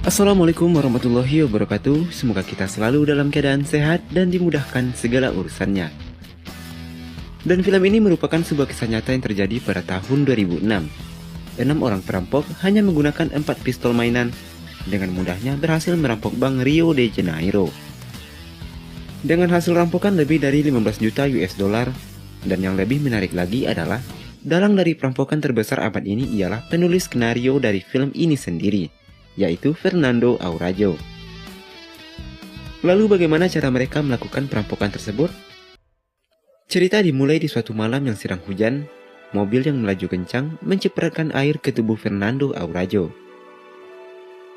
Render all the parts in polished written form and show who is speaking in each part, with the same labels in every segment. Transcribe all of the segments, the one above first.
Speaker 1: Assalamualaikum warahmatullahi wabarakatuh. Semoga kita selalu dalam keadaan sehat dan dimudahkan segala urusannya. Dan film ini merupakan sebuah kisah nyata yang terjadi pada tahun 2006. 6 orang perampok hanya menggunakan 4 pistol mainan dengan mudahnya berhasil merampok Bank Rio de Janeiro. Dengan hasil rampokan lebih dari 15 juta US dollar, dan yang lebih menarik lagi adalah dalang dari perampokan terbesar abad ini ialah penulis skenario dari film ini sendiri, yaitu Fernando Aurajó. Lalu bagaimana cara mereka melakukan perampokan tersebut? Cerita dimulai di suatu malam yang sedang hujan. Mobil yang melaju kencang mencipratan air ke tubuh Fernando Aurajó.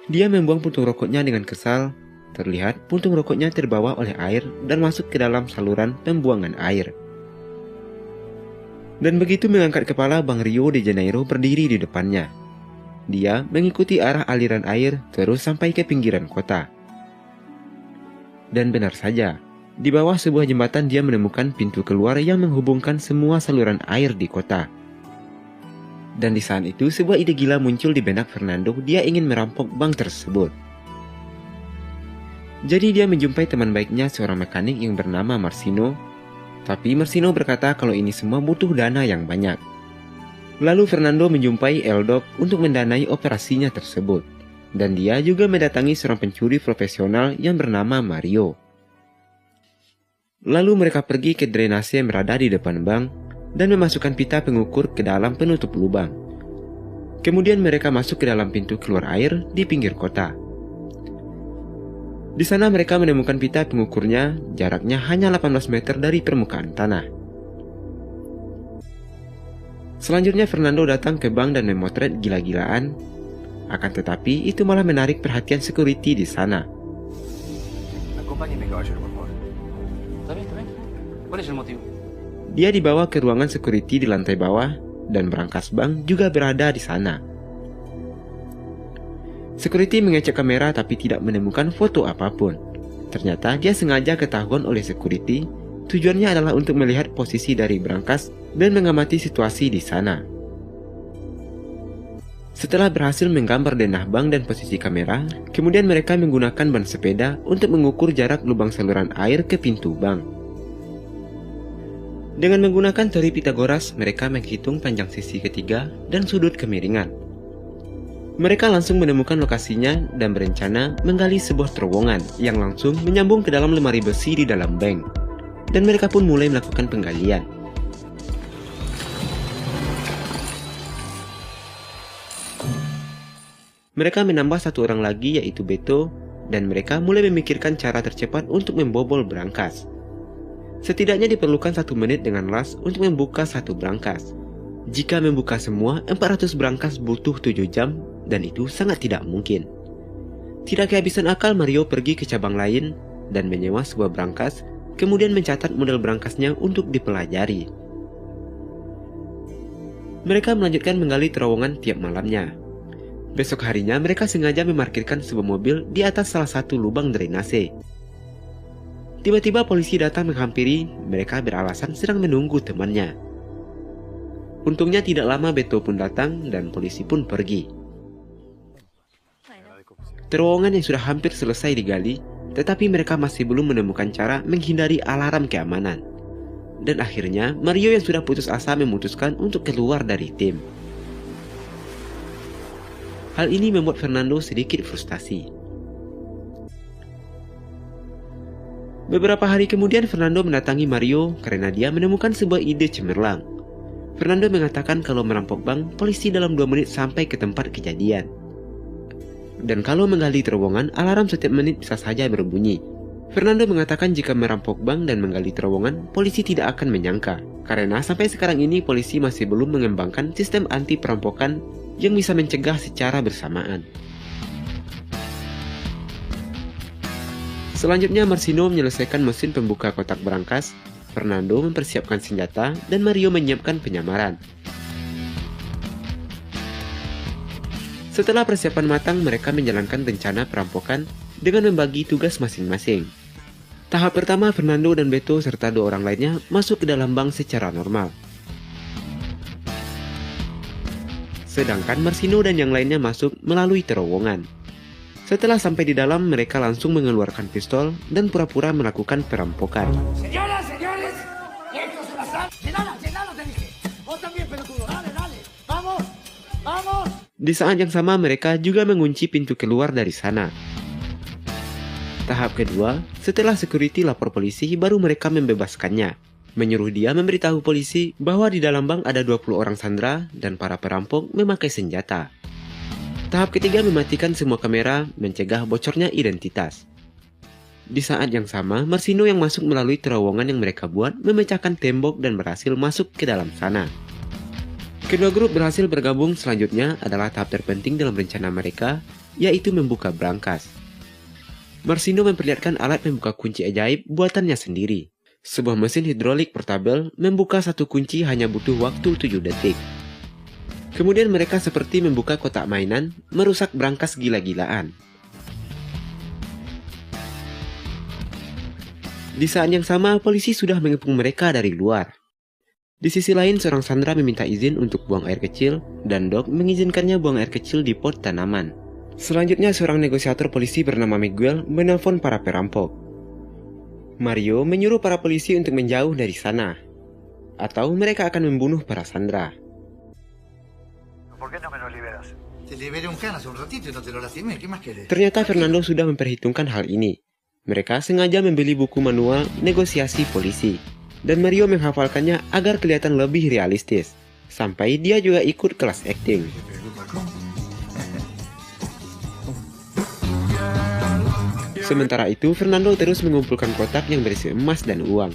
Speaker 1: Dia membuang puntung rokoknya dengan kesal. Terlihat puntung rokoknya terbawa oleh air dan masuk ke dalam saluran pembuangan air. Dan begitu mengangkat kepala, Bank Rio de Janeiro berdiri di depannya. Dia mengikuti arah aliran air terus sampai ke pinggiran kota. Dan benar saja, di bawah sebuah jembatan dia menemukan pintu keluar yang menghubungkan semua saluran air di kota. Dan di saat itu sebuah ide gila muncul di benak Fernando. Dia ingin merampok bank tersebut. Jadi dia menjumpai teman baiknya, seorang mekanik yang bernama Marcino. Tapi Marcino berkata kalau ini semua butuh dana yang banyak. Lalu Fernando menjumpai Eldok untuk mendanai operasinya tersebut. Dan dia juga mendatangi seorang pencuri profesional yang bernama Mario. Lalu mereka pergi ke drainase yang berada di depan bank dan memasukkan pita pengukur ke dalam penutup lubang. Kemudian mereka masuk ke dalam pintu keluar air di pinggir kota. Di sana mereka menemukan pita pengukurnya, jaraknya hanya 18 meter dari permukaan tanah. Selanjutnya Fernando datang ke bank dan memotret gila-gilaan. Akan tetapi itu malah menarik perhatian security di sana. Dia dibawa ke ruangan security di lantai bawah dan brankas bank juga berada di sana. Security mengecek kamera tapi tidak menemukan foto apapun. Ternyata dia sengaja ketahuan oleh security. Tujuannya adalah untuk melihat posisi dari brankas dan mengamati situasi di sana. Setelah berhasil menggambar denah bank dan posisi kamera, kemudian mereka menggunakan ban sepeda untuk mengukur jarak lubang saluran air ke pintu bank. Dengan menggunakan teori Pythagoras, mereka menghitung panjang sisi ketiga dan sudut kemiringan. Mereka langsung menemukan lokasinya dan berencana menggali sebuah terowongan yang langsung menyambung ke dalam lemari besi di dalam bank. Dan mereka pun mulai melakukan penggalian. Mereka menambah satu orang lagi, yaitu Beto, dan mereka mulai memikirkan cara tercepat untuk membobol brankas. Setidaknya diperlukan 1 menit dengan las untuk membuka satu brankas. Jika membuka semua, 400 brankas butuh 7 jam, dan itu sangat tidak mungkin. Tidak kehabisan akal, Mario pergi ke cabang lain dan menyewa sebuah brankas, kemudian mencatat model brankasnya untuk dipelajari. Mereka melanjutkan menggali terowongan tiap malamnya. Besok harinya mereka sengaja memarkirkan sebuah mobil di atas salah satu lubang drainase. Tiba-tiba polisi datang menghampiri. Mereka beralasan sedang menunggu temannya. Untungnya tidak lama Beto pun datang dan polisi pun pergi. Terowongan yang sudah hampir selesai digali, tetapi mereka masih belum menemukan cara menghindari alarm keamanan. Dan akhirnya Mario yang sudah putus asa memutuskan untuk keluar dari tim. Hal ini membuat Fernando sedikit frustasi. Beberapa hari kemudian Fernando mendatangi Mario karena dia menemukan sebuah ide cemerlang. Fernando mengatakan kalau merampok bank, polisi dalam 2 menit sampai ke tempat kejadian. Dan kalau menggali terowongan, alarm setiap menit bisa saja berbunyi. Fernando mengatakan jika merampok bank dan menggali terowongan, polisi tidak akan menyangka. Karena sampai sekarang ini polisi masih belum mengembangkan sistem anti perampokan yang bisa mencegah secara bersamaan. Selanjutnya Marcino menyelesaikan mesin pembuka kotak brankas, Fernando mempersiapkan senjata, dan Mario menyiapkan penyamaran. Setelah persiapan matang, mereka menjalankan rencana perampokan dengan membagi tugas masing-masing. Tahap pertama, Fernando dan Beto serta 2 orang lainnya masuk ke dalam bank secara normal. Sedangkan Marcino dan yang lainnya masuk melalui terowongan. Setelah sampai di dalam, mereka langsung mengeluarkan pistol dan pura-pura melakukan perampokan.
Speaker 2: Señoras, señores, esto es una llenalo, te dije. Vos también, pelotudo, dale, vamos, vamos.
Speaker 1: Di saat yang sama, mereka juga mengunci pintu keluar dari sana. Tahap kedua, setelah security lapor polisi, baru mereka membebaskannya. Menyuruh dia memberitahu polisi bahwa di dalam bank ada 20 orang sandera dan para perampok memakai senjata. Tahap ketiga mematikan semua kamera, mencegah bocornya identitas. Di saat yang sama, Marcino yang masuk melalui terowongan yang mereka buat memecahkan tembok dan berhasil masuk ke dalam sana. Kedua grup berhasil bergabung. Selanjutnya adalah tahap terpenting dalam rencana mereka, yaitu membuka brankas. Marcino memperlihatkan alat membuka kunci ajaib buatannya sendiri. Sebuah mesin hidrolik portabel membuka satu kunci hanya butuh waktu 7 detik. Kemudian mereka seperti membuka kotak mainan, merusak brankas gila-gilaan. Di saat yang sama, polisi sudah mengepung mereka dari luar. Di sisi lain, seorang sandera meminta izin untuk buang air kecil, dan Doc mengizinkannya buang air kecil di pot tanaman. Selanjutnya, seorang negosiator polisi bernama Miguel menelpon para perampok. Mario menyuruh para polisi untuk menjauh dari sana, atau mereka akan membunuh para sandera. Ternyata Fernando sudah memperhitungkan hal ini. Mereka sengaja membeli buku manual negosiasi polisi, dan Mario menghafalkannya agar kelihatan lebih realistis. Sampai dia juga ikut kelas akting. Sementara itu, Fernando terus mengumpulkan kotak yang berisi emas dan uang.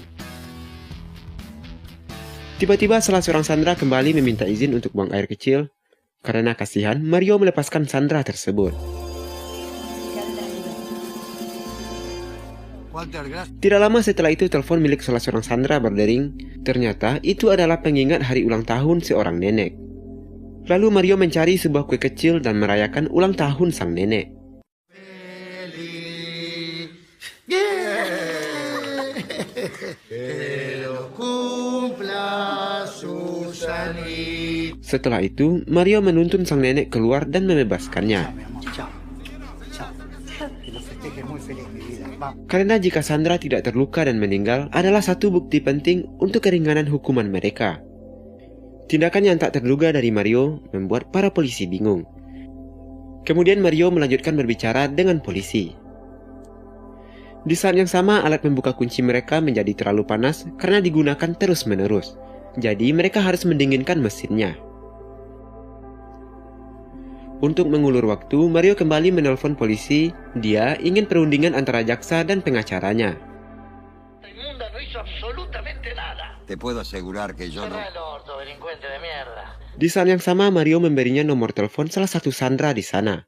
Speaker 1: Tiba-tiba salah seorang sandera kembali meminta izin untuk buang air kecil. Karena kasihan, Mario melepaskan sandera tersebut. Tidak lama setelah itu, telepon milik salah seorang sandera berdering. Ternyata itu adalah pengingat hari ulang tahun seorang nenek. Lalu Mario mencari sebuah kue kecil dan merayakan ulang tahun sang nenek. Setelah itu, Mario menuntun sang nenek keluar dan membebaskannya. Karena jika Sandra tidak terluka dan meninggal adalah satu bukti penting untuk keringanan hukuman mereka. Tindakan yang tak terduga dari Mario membuat para polisi bingung. Kemudian Mario melanjutkan berbicara dengan polisi. Di saat yang sama, alat membuka kunci mereka menjadi terlalu panas karena digunakan terus-menerus. Jadi mereka harus mendinginkan mesinnya. Untuk mengulur waktu, Mario kembali menelpon polisi. Dia ingin perundingan antara jaksa dan pengacaranya. Di saat yang sama, Mario memberinya nomor telepon salah satu sandera di sana.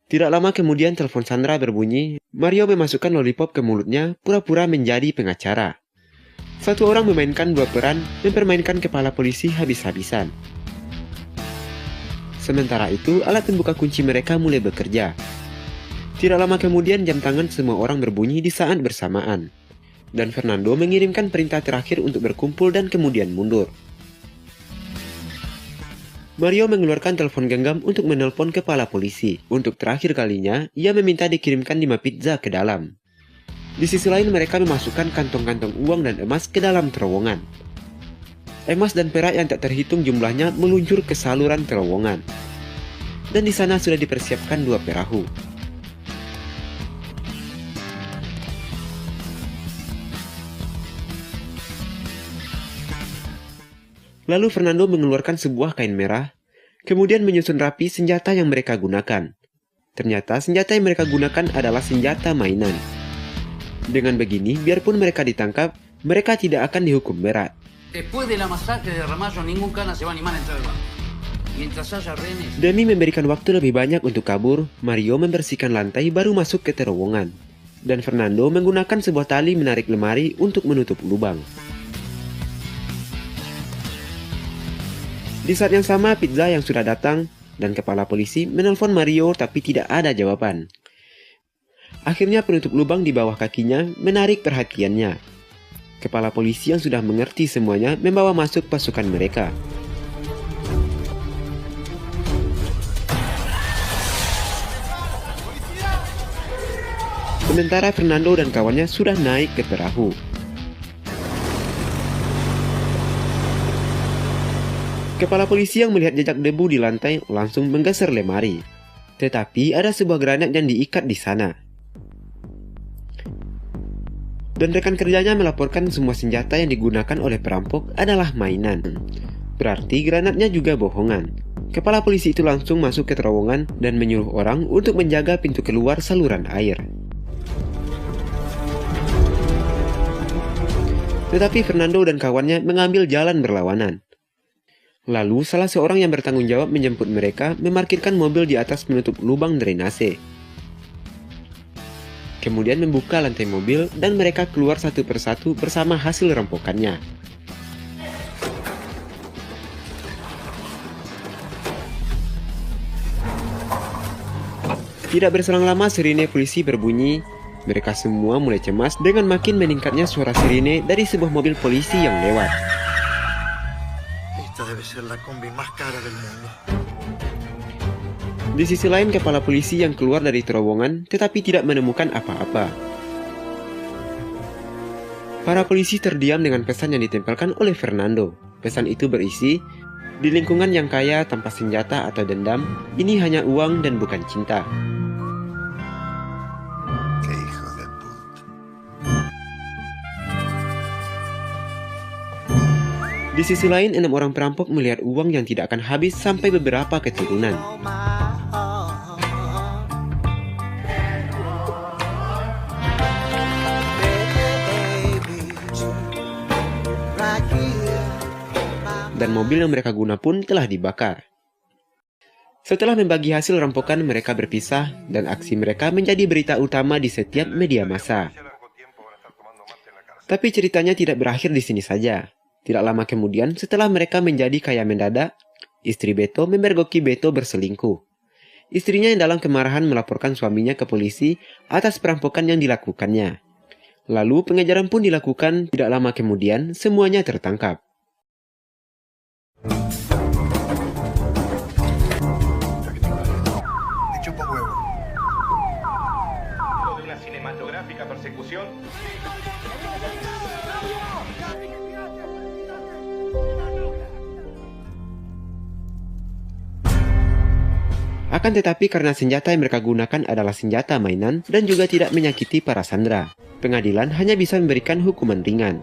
Speaker 1: Tidak lama kemudian telepon Sandra berbunyi. Mario memasukkan lollipop ke mulutnya, pura-pura menjadi pengacara. Satu orang memainkan dua peran, mempermainkan kepala polisi habis-habisan. Sementara itu, alat pembuka kunci mereka mulai bekerja. Tidak lama kemudian jam tangan semua orang berbunyi di saat bersamaan. Dan Fernando mengirimkan perintah terakhir untuk berkumpul dan kemudian mundur. Mario mengeluarkan telepon genggam untuk menelpon kepala polisi. Untuk terakhir kalinya, ia meminta dikirimkan 5 pizza ke dalam. Di sisi lain mereka memasukkan kantong-kantong uang dan emas ke dalam terowongan. Emas dan perak yang tak terhitung jumlahnya meluncur ke saluran terowongan. Dan di sana sudah dipersiapkan 2 perahu. Lalu Fernando mengeluarkan sebuah kain merah, kemudian menyusun rapi senjata yang mereka gunakan. Ternyata senjata yang mereka gunakan adalah senjata mainan. Dengan begini, biarpun mereka ditangkap, mereka tidak akan dihukum berat. Demi memberikan waktu lebih banyak untuk kabur, Mario membersihkan lantai baru masuk ke terowongan. Dan Fernando menggunakan sebuah tali menarik lemari untuk menutup lubang. Di saat yang sama, pizza yang sudah datang dan kepala polisi menelpon Mario tapi tidak ada jawaban. Akhirnya penutup lubang di bawah kakinya menarik perhatiannya. Kepala polisi yang sudah mengerti semuanya membawa masuk pasukan mereka. sementara Fernando dan kawannya sudah naik ke perahu. Kepala polisi yang melihat jejak debu di lantai langsung menggeser lemari. Tetapi ada sebuah granat yang diikat di sana. Dan rekan kerjanya melaporkan semua senjata yang digunakan oleh perampok adalah mainan. Berarti granatnya juga bohongan. Kepala polisi itu langsung masuk ke terowongan dan menyuruh orang untuk menjaga pintu keluar saluran air. Tetapi Fernando dan kawannya mengambil jalan berlawanan. Lalu salah seorang yang bertanggung jawab menjemput mereka memarkirkan mobil di atas penutup lubang drainase. Kemudian membuka lantai mobil dan mereka keluar satu persatu bersama hasil rampokannya. Tidak berselang lama sirine polisi berbunyi. Mereka semua mulai cemas dengan makin meningkatnya suara sirine dari sebuah mobil polisi yang lewat.
Speaker 3: Esta debe ser la combi más cara del mundo.
Speaker 1: Di sisi lain, kepala polisi yang keluar dari terowongan tetapi tidak menemukan apa-apa. Para polisi terdiam dengan pesan yang ditempelkan oleh Fernando. Pesan itu berisi, di lingkungan yang kaya tanpa senjata atau dendam, ini hanya uang dan bukan cinta.
Speaker 3: Qué hijo de puta.
Speaker 1: Di sisi lain, 6 orang perampok melihat uang yang tidak akan habis sampai beberapa keturunan. Dan mobil yang mereka guna pun telah dibakar. Setelah membagi hasil rampokan, mereka berpisah dan aksi mereka menjadi berita utama di setiap media massa. Tapi ceritanya tidak berakhir di sini saja. Tidak lama kemudian, setelah mereka menjadi kaya mendadak, istri Beto memergoki Beto berselingkuh. Istrinya yang dalam kemarahan melaporkan suaminya ke polisi atas perampokan yang dilakukannya. Lalu pengejaran pun dilakukan, tidak lama kemudian semuanya tertangkap.
Speaker 3: Te chupa huevo.
Speaker 4: De una cinematográfica persecución.
Speaker 1: Akan tetapi karena senjata yang mereka gunakan adalah senjata mainan dan juga tidak menyakiti para sandera, pengadilan hanya bisa memberikan hukuman ringan.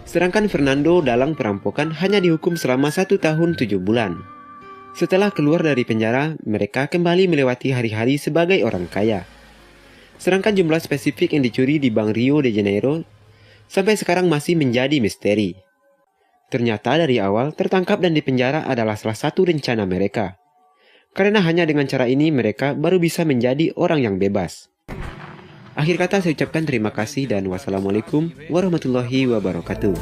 Speaker 1: Sedangkan Fernando dalang perampokan hanya dihukum selama 1 tahun 7 bulan. Setelah keluar dari penjara, mereka kembali melewati hari-hari sebagai orang kaya. Sedangkan jumlah spesifik yang dicuri di Bank Rio de Janeiro sampai sekarang masih menjadi misteri. Ternyata dari awal tertangkap dan dipenjara adalah salah satu rencana mereka. Karena hanya dengan cara ini mereka baru bisa menjadi orang yang bebas. Akhir kata saya ucapkan terima kasih dan wassalamualaikum warahmatullahi wabarakatuh.